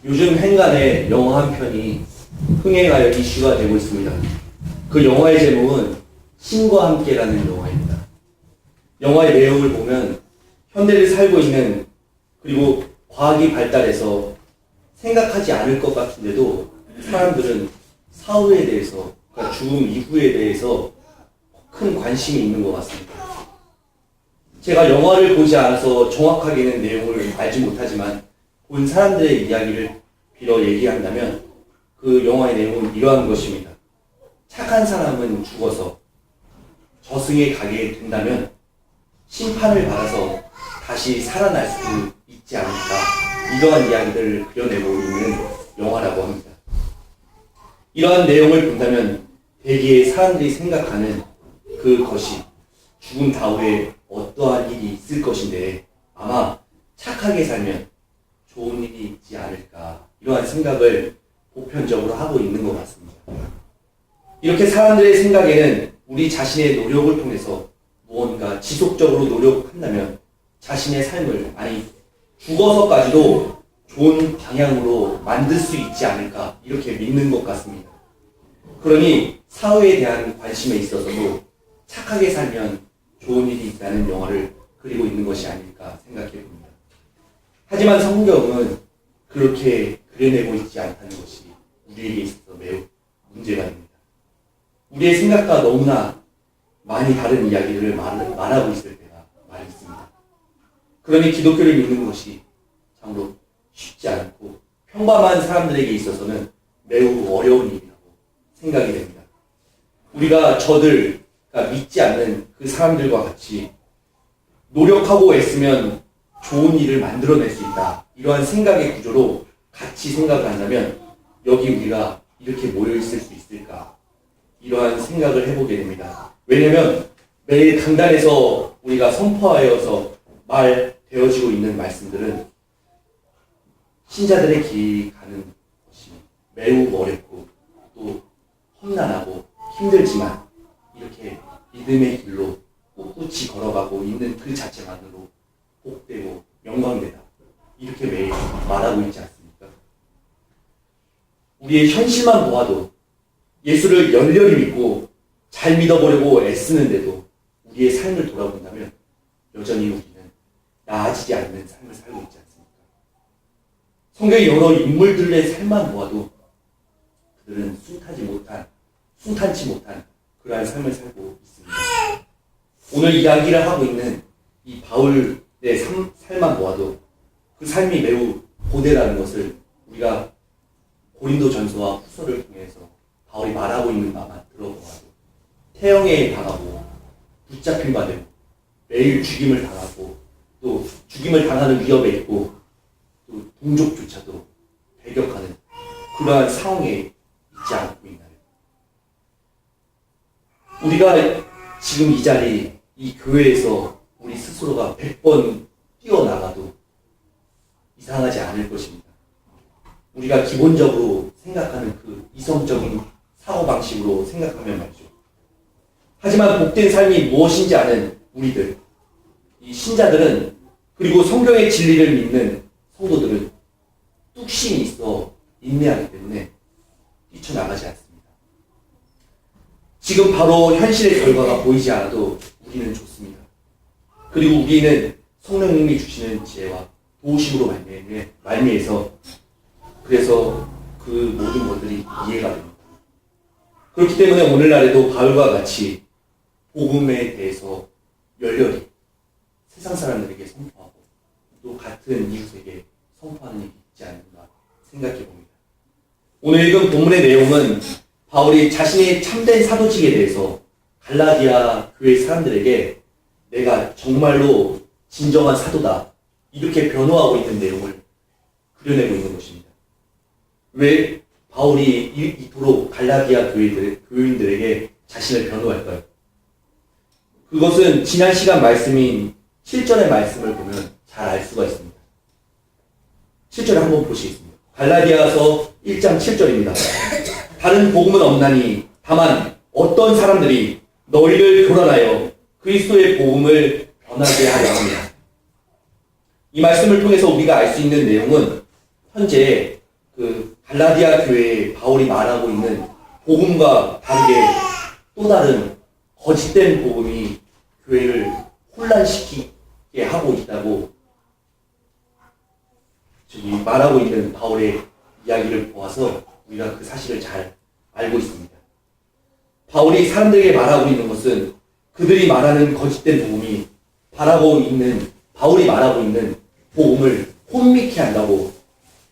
요즘 행간에 영화 한 편이 흥행하여 이슈가 되고 있습니다. 그 영화의 제목은 신과 함께라는 영화입니다. 영화의 내용을 보면 현대를 살고 있는, 그리고 과학이 발달해서 생각하지 않을 것 같은데도 사람들은 사후에 대해서, 그러니까 죽음 이후에 대해서 큰 관심이 있는 것 같습니다. 제가 영화를 보지 않아서 정확하게는 내용을 알지 못하지만 본 사람들의 이야기를 빌어 얘기한다면 그 영화의 내용은 이러한 것입니다. 착한 사람은 죽어서 저승에 가게 된다면 심판을 받아서 다시 살아날 수 있지 않을까, 이러한 이야기들을 그려내고 있는 영화라고 합니다. 이러한 내용을 본다면 대개의 사람들이 생각하는 그것이 죽음 다음에 어떠한 일이 있을 것인데 아마 착하게 살면 좋은 일이 있지 않을까, 이러한 생각을 보편적으로 하고 있는 것 같습니다. 이렇게 사람들의 생각에는 우리 자신의 노력을 통해서 무언가 지속적으로 노력한다면 자신의 삶을, 아니 죽어서까지도 좋은 방향으로 만들 수 있지 않을까, 이렇게 믿는 것 같습니다. 그러니 사회에 대한 관심에 있어서도 착하게 살면 좋은 일이 있다는 영화를 그리고 있는 것이 아닐까 생각해 봅니다. 하지만 성경은 그렇게 그려내고 있지 않다는 것이 우리에게 있어서 매우 문제가 됩니다. 우리의 생각과 너무나 많이 다른 이야기를 말하고 있을 때가 많이 있습니다. 그러니 기독교를 믿는 것이 참으로 쉽지 않고 평범한 사람들에게 있어서는 매우 어려운 일이라고 생각이 됩니다. 우리가 저들가 믿지 않는 그 사람들과 같이 노력하고 애쓰면 좋은 일을 만들어낼 수 있다, 이러한 생각의 구조로 같이 생각을 한다면 여기 우리가 이렇게 모여있을 수 있을까, 이러한 생각을 해보게 됩니다. 왜냐하면 매일 강단에서 우리가 선포하여서 말되어지고 있는 말씀들은 신자들의 길이 가는 것이 매우 어렵고 또 험난하고 힘들지만 이렇게 믿음의 길로 꿋꿋이 걸어가고 있는 그 자체만으로 복되고 영광되다, 이렇게 매일 말하고 있지 않습니까? 우리의 현실만 보아도 예수를 열렬히 믿고 잘 믿어보려고 애쓰는데도 우리의 삶을 돌아본다면 여전히 우리는 나아지지 않는 삶을 살고 있지 않습니까? 성경의 여러 인물들의 삶만 보아도 그들은 순탄치 못한 그러한 삶을 살고 있습니다. 오늘 이야기를 하고 있는 이 바울의 삶만 보아도 그 삶이 매우 고대라는 것을 우리가 고린도 전서와 후서를 통해서 바울이 말하고 있는 바만 들어보아도 태형에 당하고 붙잡힌 바 되고 매일 죽임을 당하고 또 죽임을 당하는 위협에 있고 또 동족조차도 배격하는 그러한 상황에 있지 않고 있나요? 우리가 지금 이 자리, 이 교회에서 우리 스스로가 100번 뛰어나가도 이상하지 않을 것입니다. 우리가 기본적으로 생각하는 그 이성적인 사고방식으로 생각하면 말이죠. 하지만 복된 삶이 무엇인지 아는 우리들, 이 신자들은, 그리고 성경의 진리를 믿는 성도들은 뚝심이 있어 인내하기 때문에 뛰쳐나가지 않습니다. 지금 바로 현실의 결과가 보이지 않아도 우리는 좋습니다. 그리고 우리는 성령님이 주시는 지혜와 도우심으로 말미에서 그래서 그 모든 것들이 이해가 됩니다. 그렇기 때문에 오늘날에도 바울과 같이 복음에 대해서 열렬히 세상 사람들에게 선포하고 또 같은 이웃에게 선포하는 일이 있지 않는가 생각해 봅니다. 오늘 읽은 본문의 내용은 바울이 자신의 참된 사도직에 대해서 갈라디아 교회 사람들에게 내가 정말로 진정한 사도다, 이렇게 변호하고 있는 내용을 그려내고 있는 것입니다. 왜 바울이 이토록 갈라디아 교인들에게 자신을 변호할까요? 그것은 지난 시간 말씀인 7절의 말씀을 보면 잘 알 수가 있습니다. 7절 한번 보시겠습니다. 갈라디아서 1장 7절입니다. 다른 복음은 없나니 다만 어떤 사람들이 너희를 교란하여 그리스도의 복음을 변하게 하려 합니다. 이 말씀을 통해서 우리가 알 수 있는 내용은 현재 그 갈라디아 교회에 바울이 말하고 있는 복음과 다르게 또 다른 거짓된 복음이 교회를 혼란시키게 하고 있다고 저기 말하고 있는 바울의 이야기를 보아서 우리가 그 사실을 잘 알고 있습니다. 바울이 사람들에게 말하고 있는 것은 그들이 말하는 거짓된 복음이 바울이 말하고 있는 복음을 혼미케 한다고,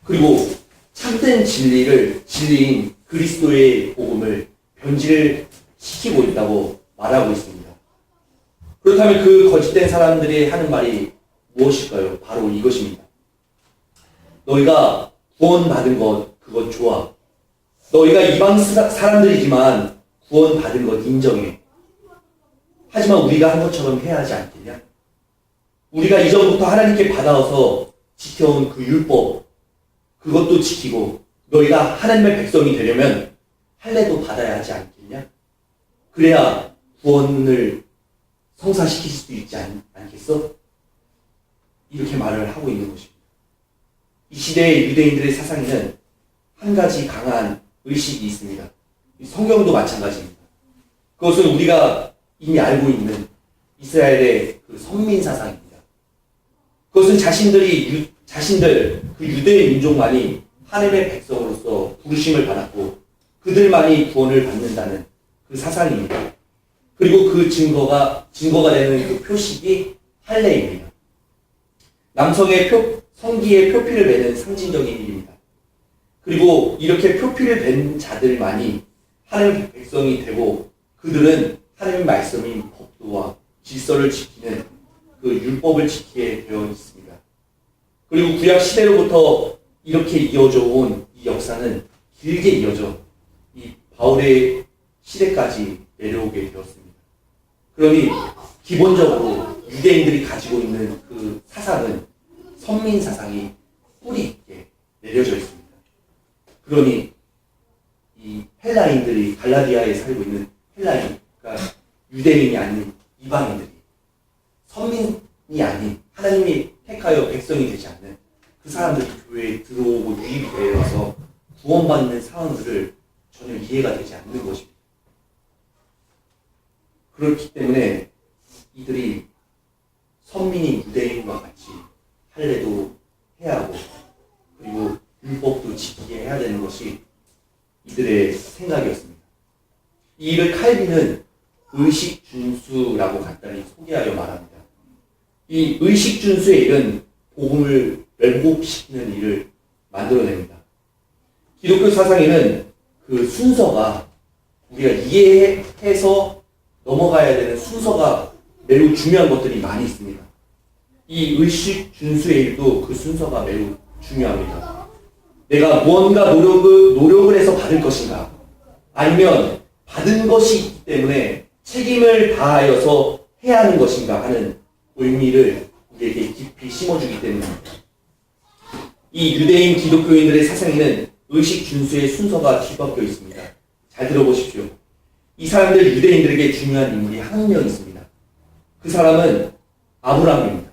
그리고 참된 진리인 그리스도의 복음을 변질을 시키고 있다고 말하고 있습니다. 그렇다면 그 거짓된 사람들이 하는 말이 무엇일까요? 바로 이것입니다. 너희가 구원받은 것, 그것 좋아. 너희가 이방 사람들이지만 구원받은 것 인정해. 하지만 우리가 한 것처럼 해야 하지 않겠냐? 우리가 이전부터 하나님께 받아서 지켜온 그 율법, 그것도 지키고 너희가 하나님의 백성이 되려면 할례도 받아야 하지 않겠냐? 그래야 구원을 성사시킬 수도 있지 않겠어? 이렇게 말을 하고 있는 것입니다. 이 시대의 유대인들의 사상에는 한 가지 강한 의식이 있습니다. 성경도 마찬가지입니다. 그것은 우리가 이미 알고 있는 이스라엘의 그 선민 사상입니다. 그것은 자신들 그 유대의 민족만이 하나님의 백성으로서 부르심을 받았고 그들만이 구원을 받는다는 그 사상입니다. 그리고 그 증거가 되는 그 표식이 할례입니다. 남성의 성기에 표피를 매는 상징적인 일입니다. 그리고 이렇게 표피를 댄 자들만이 하나님의 백성이 되고 그들은 하나님의 말씀인 법도와 질서를 지키는 그 율법을 지키게 되어 있습니다. 그리고 구약 시대로부터 이렇게 이어져 온 이 역사는 길게 이어져 이 바울의 시대까지 내려오게 되었습니다. 그러니 기본적으로 유대인들이 가지고 있는 그 사상은 선민 사상이 뿌리 있게 내려져 있습니다. 그러니 이 헬라인들이 갈라디아에 살고 있는 헬라인, 그러니까 유대인이 아닌 이방인들이 선민이 아닌 하나님이 택하여 백성이 되지 않는 그 사람들이 교회에 들어오고 유입이 되어서 구원받는 상황들을 전혀 이해가 되지 않는 것입니다. 그렇기 때문에 이들이 선민인 유대인과 같이 할례도 해야 하고 그리고 율법도 지키게 해야 되는 것이 이들의 생각이었습니다. 이 일을 칼빈은 의식준수라고 간단히 소개하여 말합니다. 이 의식준수의 일은 복음을 왜곡시키는 일을 만들어냅니다. 기독교 사상에는 그 순서가 우리가 이해해서 넘어가야 되는 순서가 매우 중요한 것들이 많이 있습니다. 이 의식준수의 일도 그 순서가 매우 중요합니다. 내가 무언가 노력을 해서 받을 것인가, 아니면 받은 것이 있기 때문에 책임을 다하여서 해야 하는 것인가 하는 의미를 우리에게 깊이 심어주기 때문입니다. 이 유대인 기독교인들의 사상에는 의식준수의 순서가 뒤바뀌어 있습니다. 잘 들어보십시오. 이 사람들 유대인들에게 중요한 인물이 한 명 있습니다. 그 사람은 아브라함입니다.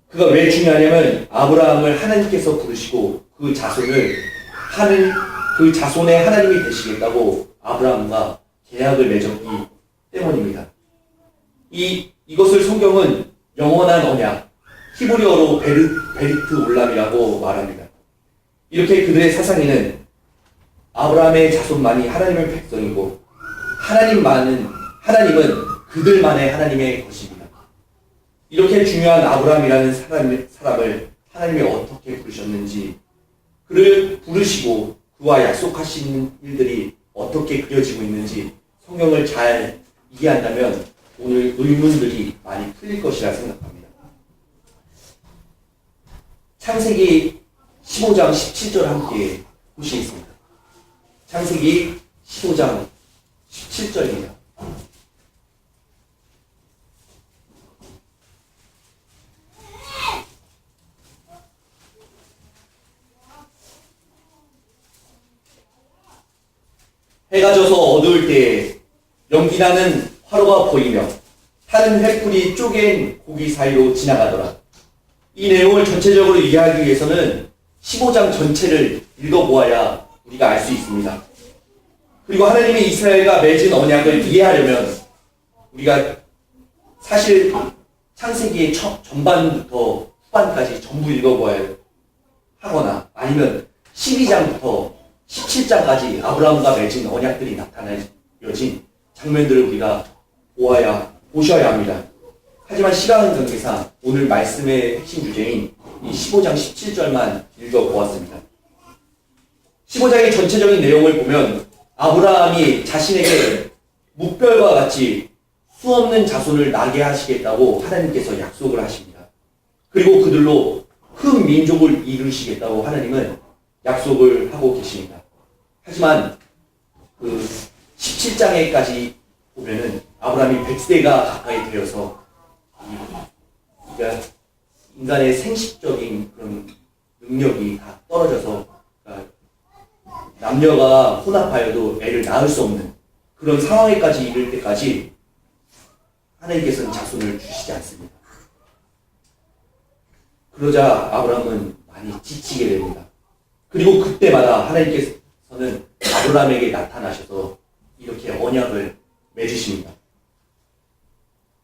그가 왜 중요하냐면 아브라함을 하나님께서 부르시고 그 자손의 하나님이 되시겠다고 아브라함과 계약을 맺었기 때문입니다. 이것을 성경은 영원한 언약, 히브리어로 베리트 올람이라고 말합니다. 이렇게 그들의 사상에는 아브라함의 자손만이 하나님의 백성이고 하나님은 그들만의 하나님의 것입니다. 이렇게 중요한 아브라함이라는 사람을 하나님이 어떻게 부르셨는지, 그를 부르시고 그와 약속하신 일들이 어떻게 그려지고 있는지 성경을 잘 이해한다면 오늘 의문들이 많이 풀릴 것이라 생각합니다. 창세기 15장 17절 함께 보시겠습니다. 창세기 15장 17절입니다. 해가 져서 어두울 때에 연기나는 화로가 보이며 타는 횃불이 쪼갠 고기 사이로 지나가더라. 이 내용을 전체적으로 이해하기 위해서는 15장 전체를 읽어보아야 우리가 알 수 있습니다. 그리고 하나님이 이스라엘과 맺은 언약을 이해하려면 우리가 사실 창세기의 전반부터 후반까지 전부 읽어보아야 하거나 아니면 12장부터 17장까지 아브라함과 맺은 언약들이 나타내어진 장면들을 우리가 보셔야 합니다. 하지만 시간 관계상 오늘 말씀의 핵심 주제인 이 15장 17절만 읽어보았습니다. 15장의 전체적인 내용을 보면 아브라함이 자신에게 묵별과 같이 수없는 자손을 나게 하시겠다고 하나님께서 약속을 하십니다. 그리고 그들로 큰 민족을 이루시겠다고 하나님은 약속을 하고 계십니다. 하지만 그 17장에까지 보면은 아브라함이 100세가 가까이 되어서 그러니까 인간의 생식적인 그런 능력이 다 떨어져서 그러니까 남녀가 혼합하여도 애를 낳을 수 없는 그런 상황에까지 이를 때까지 하나님께서는 자손을 주시지 않습니다. 그러자 아브라함은 많이 지치게 됩니다. 그리고 그때마다 하나님께서는 아브라함에게 나타나셔서 이렇게 언약을 맺으십니다.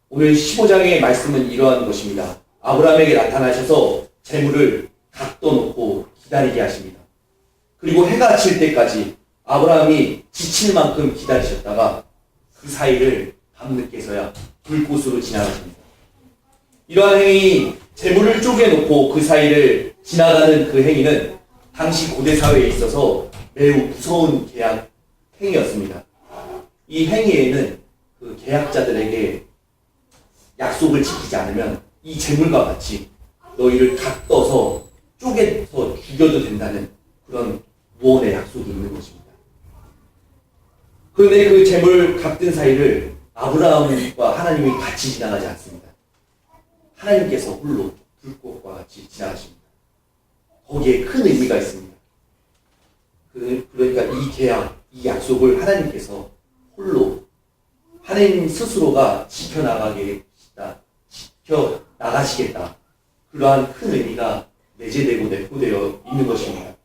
오늘 15장의 말씀은 이러한 것입니다. 아브라함에게 나타나셔서 재물을 각둬놓고 기다리게 하십니다. 그리고 해가 질 때까지 아브라함이 지칠 만큼 기다리셨다가 그 사이를 밤늦게서야 불꽃으로 지나가십니다. 이러한 행위, 재물을 쪼개놓고 그 사이를 지나가는 그 행위는 당시 고대 사회에 있어서 매우 무서운 계약 행위였습니다. 이 행위에는 그 계약자들에게 약속을 지키지 않으면 이 재물과 같이 너희를 각떠서 쪼개서 죽여도 된다는 그런 무언의 약속이 있는 것입니다. 그런데 그 재물 각든 사이를 아브라함과 하나님이 같이 지나가지 않습니다. 하나님께서 홀로 불꽃과 같이 지나가십니다. 거기에 큰 의미가 있습니다. 그러니까 이 계약, 이 약속을 하나님께서 홀로 하나님 스스로가 지켜나가시겠다. 그러한 큰 의미가 내재되고 내포되어 있는 것입니다.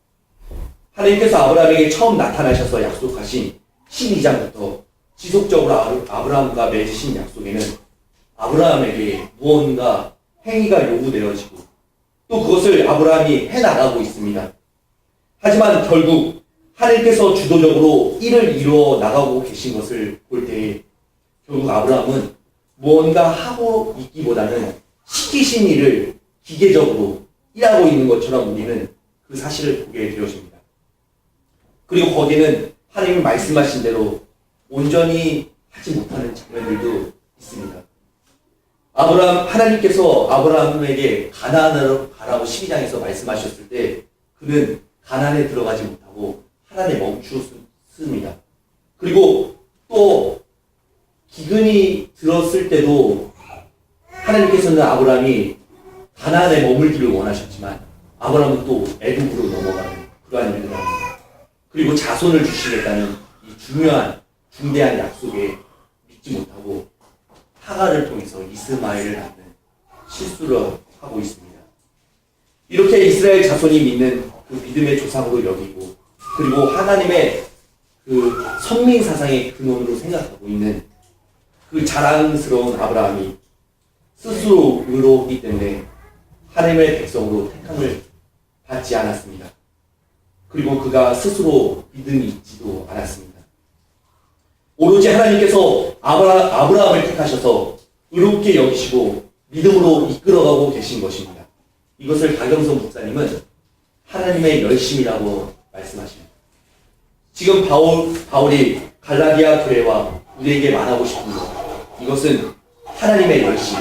하나님께서 아브라함에게 처음 나타나셔서 약속하신 12장부터 지속적으로 아브라함과 맺으신 약속에는 아브라함에게 무언가 행위가 요구되어지고 또 그것을 아브라함이 해나가고 있습니다. 하지만 결국 하나님께서 주도적으로 일을 이루어 나가고 계신 것을 볼 때에 결국 아브라함은 무언가 하고 있기보다는 시키신 일을 기계적으로 일하고 있는 것처럼 우리는 그 사실을 보게 되어집니다. 그리고 거기는 하나님이 말씀하신 대로 온전히 하지 못하는 장면들도 있습니다. 하나님께서 아브라함에게 가나안으로 가라고 12장에서 말씀하셨을 때 그는 가나안에 들어가지 못하고 하나님에 멈추었습니다. 그리고 또 기근이 들었을 때도 하나님께서는 아브라함이 가나안에 머물기를 원하셨지만 아브라함은 또 애굽으로 넘어가는 그러한 일을 합니다. 그리고 자손을 주시겠다는 이 중대한 약속에 믿지 못하고 하갈을 통해서 이스마엘을 낳는 실수를 하고 있습니다. 이렇게 이스라엘 자손이 믿는 그 믿음의 조상으로 여기고 그리고 하나님의 그 선민 사상의 근원으로 생각하고 있는 그 자랑스러운 아브라함이 스스로 의로웠기 때문에 하나님의 백성으로 택함을 받지 않았습니다. 그리고 그가 스스로 믿음이 있지도 않았습니다. 오로지 하나님께서 아브라함을 택하셔서 의롭게 여기시고 믿음으로 이끌어가고 계신 것입니다. 이것을 박영선 목사님은 하나님의 열심이라고 말씀하십니다. 지금 바울이 갈라디아 교회와 우리에게 말하고 싶은 것, 이것은 하나님의 열심,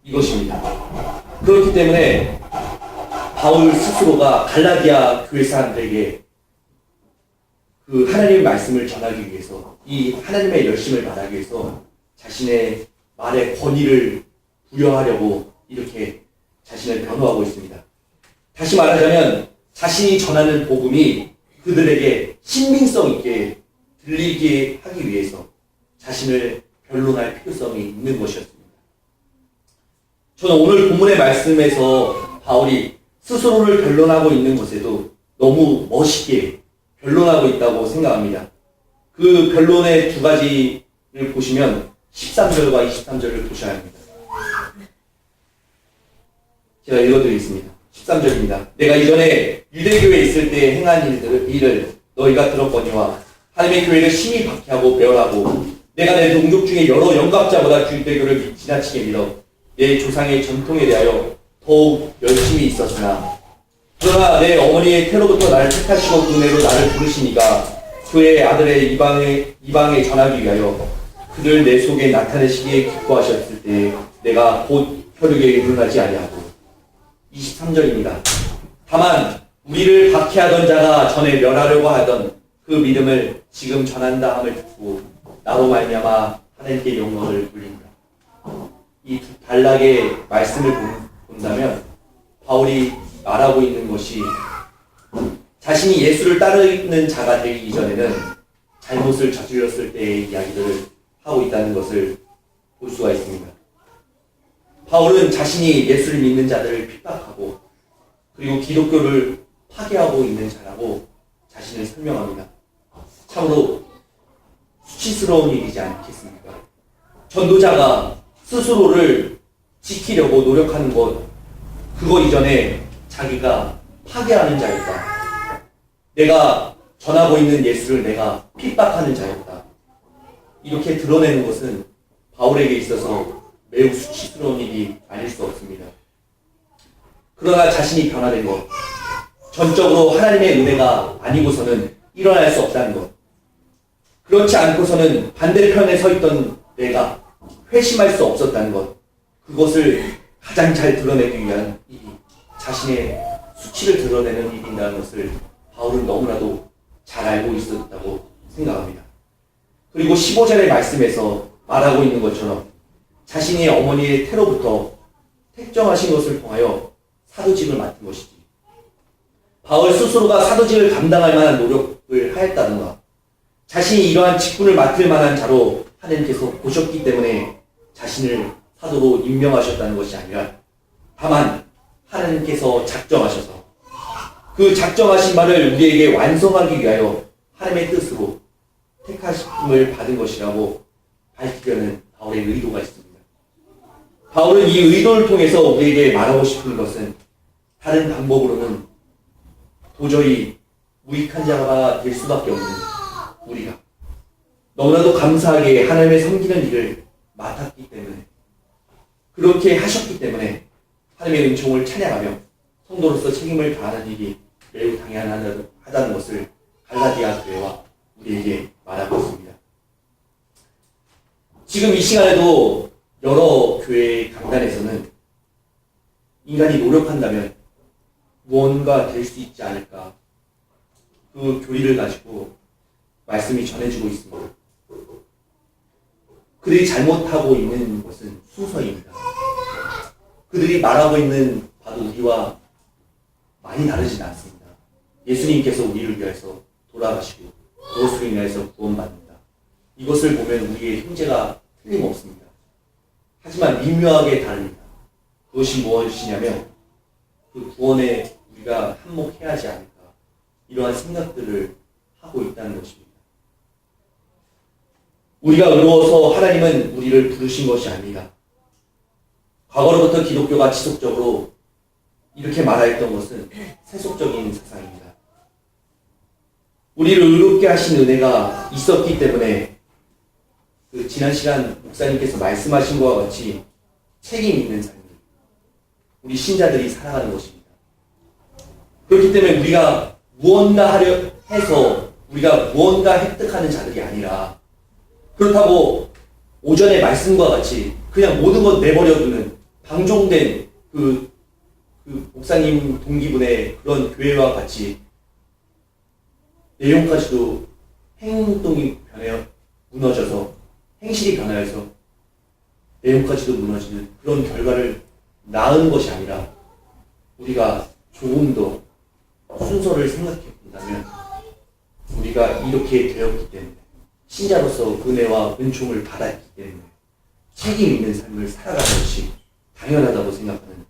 이것입니다. 그렇기 때문에 바울 스스로가 갈라디아 교회 사람들에게 그 하나님의 말씀을 전하기 위해서 이 하나님의 열심을 말하기 위해서 자신의 말에 권위를 부여하려고 이렇게 자신을 변호하고 있습니다. 다시 말하자면 자신이 전하는 복음이 그들에게 신빙성 있게 들리게 하기 위해서 자신을 변론할 필요성이 있는 것이었습니다. 저는 오늘 본문의 말씀에서 바울이 스스로를 변론하고 있는 것에도 너무 멋있게 변론하고 있다고 생각합니다. 그 변론의 두 가지를 보시면 13절과 23절을 보셔야 합니다. 제가 읽어드리겠습니다. 13절입니다. 내가 이전에 유대교에 있을 때 행한 일을 너희가 들었거니와 하나님의 교회를 심히 박해하고 배열하고 내가 내 동족 중에 여러 영갑자보다 유대교를 지나치게 믿어 내 조상의 전통에 대하여 더욱 열심히 있었으나 그러나 내 어머니의 태로부터 나를 택하시고 그 은혜로 나를 부르시니까 그의 아들의 이방에 전하기 위하여 그를 내 속에 나타내시기에 기뻐하셨을 때 내가 곧 혈육에 일어나지 아니하고 23절입니다. 다만 우리를 박해하던 자가 전에 멸하려고 하던 그 믿음을 지금 전한다 함을 듣고 나로 말미암아 하나님께 영광을 돌립니다. 이 단락의 말씀을 본다면 바울이 말하고 있는 것이 자신이 예수를 따르는 자가 되기 이전에는 잘못을 저질렀을 때의 이야기들을 하고 있다는 것을 볼 수가 있습니다. 바울은 자신이 예수를 믿는 자들을 핍박하고 그리고 기독교를 파괴하고 있는 자라고 자신을 설명합니다. 참으로 수치스러운 일이지 않겠습니까? 전도자가 스스로를 지키려고 노력하는 것, 그거 이전에 자기가 파괴하는 자였다. 내가 전하고 있는 예수를 내가 핍박하는 자였다. 이렇게 드러내는 것은 바울에게 있어서 매우 수치스러운 일이 아닐 수 없습니다. 그러나 자신이 변화된 것, 전적으로 하나님의 은혜가 아니고서는 일어날 수 없다는 것, 그렇지 않고서는 반대편에 서 있던 내가 회심할 수 없었다는 것, 그것을 가장 잘 드러내기 위한 일이 자신의 수치를 드러내는 일이라는 것을 바울은 너무나도 잘 알고 있었다고 생각합니다. 그리고 15절의 말씀에서 말하고 있는 것처럼 자신이 어머니의 태로부터 택정하신 것을 통하여 사도직을 맡은 것이지. 바울 스스로가 사도직을 감당할 만한 노력을 하였다든가 자신이 이러한 직분을 맡을 만한 자로 하나님께서 보셨기 때문에 자신을 사도로 임명하셨다는 것이 아니라 다만 하나님께서 작정하셔서 그 작정하신 바를 우리에게 완성하기 위하여 하나님의 뜻으로 택하심을 받은 것이라고 밝히려는 바울의 의도가 있습니다. 바울은 이 의도를 통해서 우리에게 말하고 싶은 것은 다른 방법으로는 도저히 무익한 자가 될 수밖에 없는 우리가 너무나도 감사하게 하나님의 섬기는 일을 맡았기 때문에 그렇게 하셨기 때문에 하나님의 은총을 찬양하며 성도로서 책임을 다하는 일이 매우 당연하다는 것을 갈라디아 교회와 우리에게 말하고 있습니다. 지금 이 시간에도 여러 교회 강단에서는 인간이 노력한다면 무언가 될 수 있지 않을까 그 교리를 가지고 말씀이 전해지고 있습니다. 그들이 잘못하고 있는 것은 순서입니다. 그들이 말하고 있는 바도 우리와 많이 다르진 않습니다. 예수님께서 우리를 위해서 돌아가시고 그것으로 인해서 구원받는다. 이것을 보면 우리의 형제가 틀림없습니다. 하지만 미묘하게 다릅니다. 그것이 무엇이냐면 그 구원에 우리가 한몫해야 하지 않을까 이러한 생각들을 하고 있다는 것입니다. 우리가 의로워서 하나님은 우리를 부르신 것이 아닙니다. 과거로부터 기독교가 지속적으로 이렇게 말하였던 것은 세속적인 사상입니다. 우리를 의롭게 하신 은혜가 있었기 때문에 그 지난 시간 목사님께서 말씀하신 것과 같이 책임 있는 삶을 우리 신자들이 살아가는 것입니다. 그렇기 때문에 우리가 무언가 하려 해서 우리가 무언가 획득하는 자들이 아니라 그렇다고 오전의 말씀과 같이 그냥 모든 것 내버려두는 방종된 그 목사님 동기분의 그런 교회와 같이 내용까지도 행동이 무너져서 행실이 변하여서 내용까지도 무너지는 그런 결과를 낳은 것이 아니라 우리가 조금 더 순서를 생각해 본다면 우리가 이렇게 되었기 때문에 신자로서 은혜와 은총을 받았기 때문에 책임 있는 삶을 살아가는 것이 당연하다고 생각하는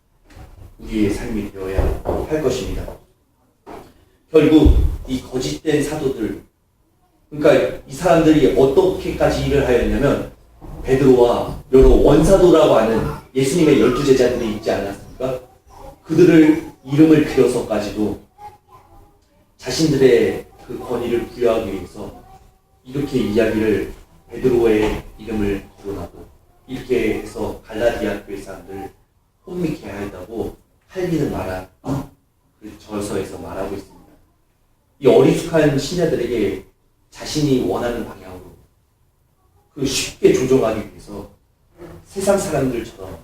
우리의 삶이 되어야 할 것입니다. 결국 이 거짓된 사도들, 그러니까 이 사람들이 어떻게까지 일을 하였냐면 베드로와 여러 원사도라고 하는 예수님의 12제자들이 있지 않았습니까? 그들을 이름을 빌어서까지도 자신들의 그 권위를 부여하기 위해서 이렇게 이야기를 베드로의 이름을 거론하고 이렇게 해서 갈라디아 교회 사람들을 혼미케 하였다고 할기는 말한 그 저서에서 말하고 있습니다. 이 어리숙한 신자들에게 자신이 원하는 방향으로 그 쉽게 조종하기 위해서 세상 사람들처럼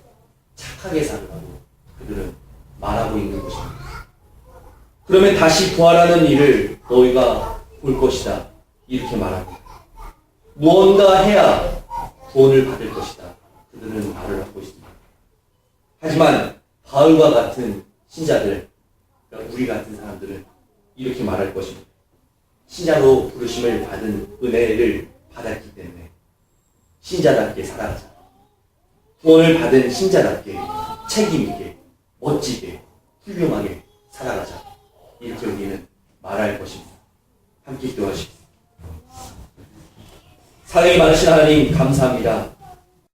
착하게 살으라고 그들은 말하고 있는 것입니다. 그러면 다시 부활하는 일을 너희가 볼 것이다. 이렇게 말합니다. 무언가 해야 구원을 받을 것이다. 그들은 말을 하고 있습니다. 하지만 바울과 같은 신자들, 우리 같은 사람들은 이렇게 말할 것입니다. 신자로 부르심을 받은 은혜를 받았기 때문에 신자답게 살아가자. 구원을 받은 신자답게 책임있게, 멋지게, 훌륭하게 살아가자. 이렇게 우리는 말할 것입니다. 함께 기도하십시오. 사랑이 많으신 하나님 감사합니다.